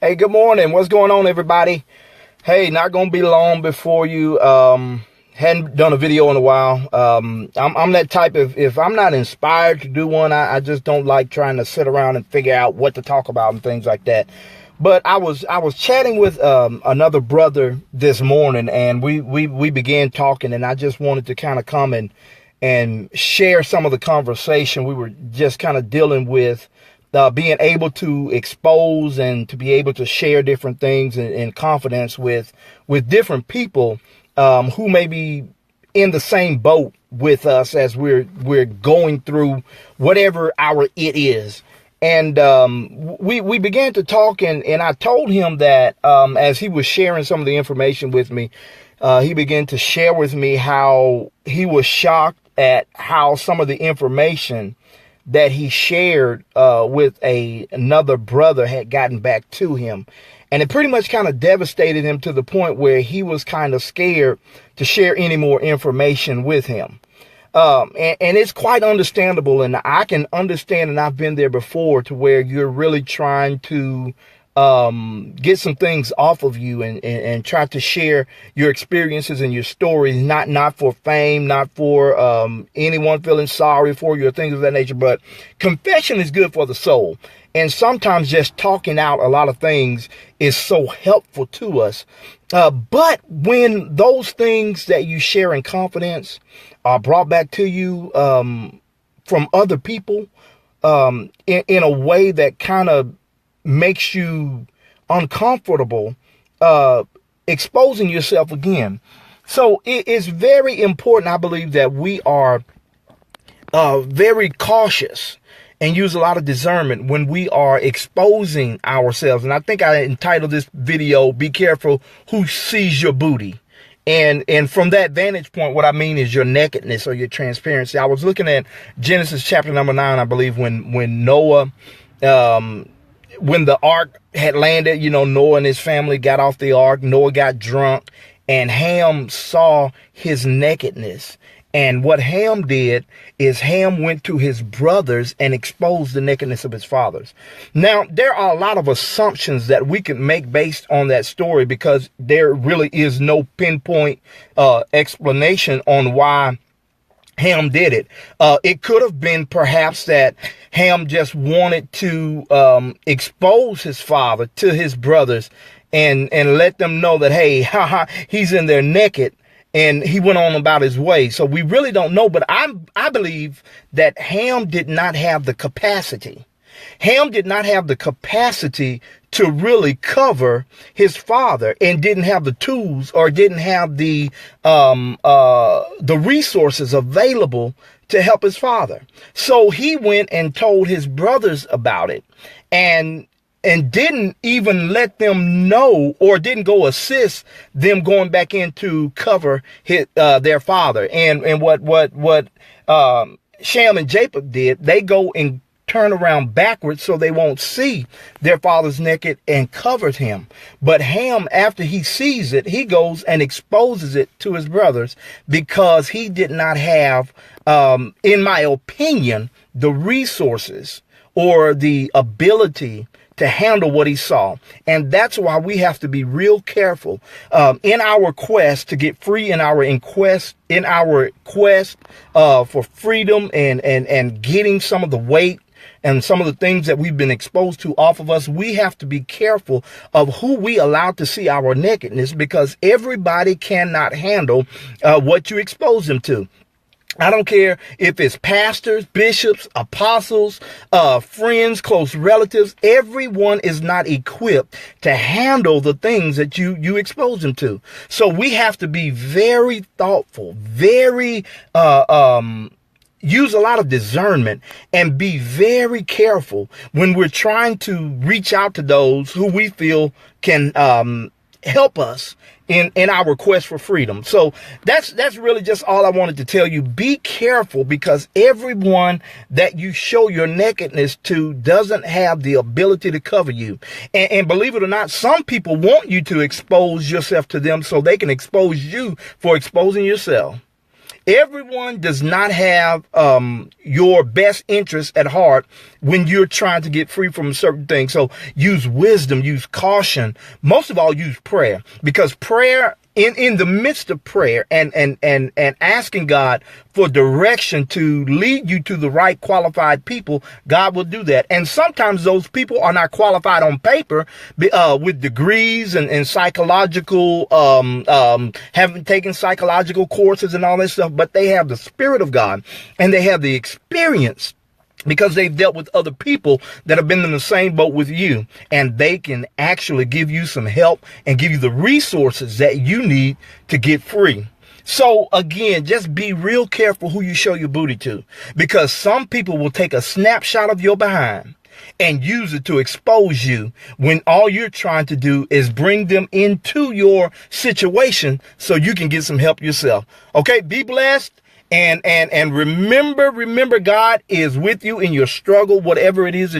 Hey, good morning. What's going on, everybody? Hey, not going to be long before you. Hadn't done a video in a while. I'm that type of, if I'm not inspired to do one, I just don't like trying to sit around and figure out what to talk about and things like that. But I was chatting with another brother this morning, and we began talking, and I just wanted to kind of come and share some of the conversation we were just kind of dealing with. Being able to expose and to be able to share different things in confidence with different people who may be in the same boat with us as we're going through whatever our it is. And we began to talk, and I told him that as he was sharing some of the information with me, he began to share with me how he was shocked at how some of the information that he shared with another brother had gotten back to him. And it pretty much kind of devastated him to the point where he was kind of scared to share any more information with him. And it's quite understandable. And I can understand, and I've been there before, to where you're really trying to get some things off of you and try to share your experiences and your stories, not for fame, not for anyone feeling sorry for you or things of that nature, but confession is good for the soul. And sometimes just talking out a lot of things is so helpful to us. But when those things that you share in confidence are brought back to you from other people in a way that kind of makes you uncomfortable, exposing yourself again. So it is very important, I believe, that we are very cautious and use a lot of discernment when we are exposing ourselves. And I think I entitled this video, "Be Careful Who Sees Your Booty." And from that vantage point, what I mean is your nakedness or your transparency. I was looking at Genesis chapter number 9, I believe, when Noah, when the ark had landed, Noah and his family got off the ark. Noah got drunk, and Ham saw his nakedness. And what Ham did is Ham went to his brothers and exposed the nakedness of his fathers. Now, there are a lot of assumptions that we can make based on that story, because there really is no pinpoint explanation on why Ham did it. It could have been perhaps that Ham just wanted to expose his father to his brothers and let them know that, hey, he's in there naked, and he went on about his way. So we really don't know, but I believe that Ham did not have the capacity. Ham did not have the capacity to really cover his father, and didn't have the tools, or didn't have the resources available to help his father. So he went and told his brothers about it, and didn't even let them know, or didn't go assist them going back in to cover their father. And what Shem and Japheth did, they go and turn around backwards so they won't see their father's naked, and covered him. But Ham, after he sees it, he goes and exposes it to his brothers, because he did not have, in my opinion, the resources or the ability to handle what he saw. And that's why we have to be real careful in our quest to get free, in our quest for freedom and getting some of the weight and some of the things that we've been exposed to off of us. We have to be careful of who we allow to see our nakedness, because everybody cannot handle what you expose them to. I don't care if it's pastors, bishops, apostles, friends, close relatives. Everyone is not equipped to handle the things that you expose them to. So we have to be very thoughtful, very use a lot of discernment, and be very careful when we're trying to reach out to those who we feel can help us in our quest for freedom. So that's really just all I wanted to tell you. Be careful, because everyone that you show your nakedness to doesn't have the ability to cover you. And believe it or not, some people want you to expose yourself to them so they can expose you for exposing yourself. Everyone does not have your best interest at heart when you're trying to get free from certain things. So use wisdom, use caution. Most of all, use prayer, because prayer, in the midst of prayer and asking God for direction to lead you to the right qualified people, God will do that. And sometimes those people are not qualified on paper with degrees and psychological, haven't taken psychological courses and all that stuff, but they have the Spirit of God and they have the experience, because they've dealt with other people that have been in the same boat with you, and they can actually give you some help and give you the resources that you need to get free. So again, just be real careful who you show your booty to, because some people will take a snapshot of your behind and use it to expose you when all you're trying to do is bring them into your situation so you can get some help yourself. Okay, be blessed. And remember, God is with you in your struggle, whatever it is that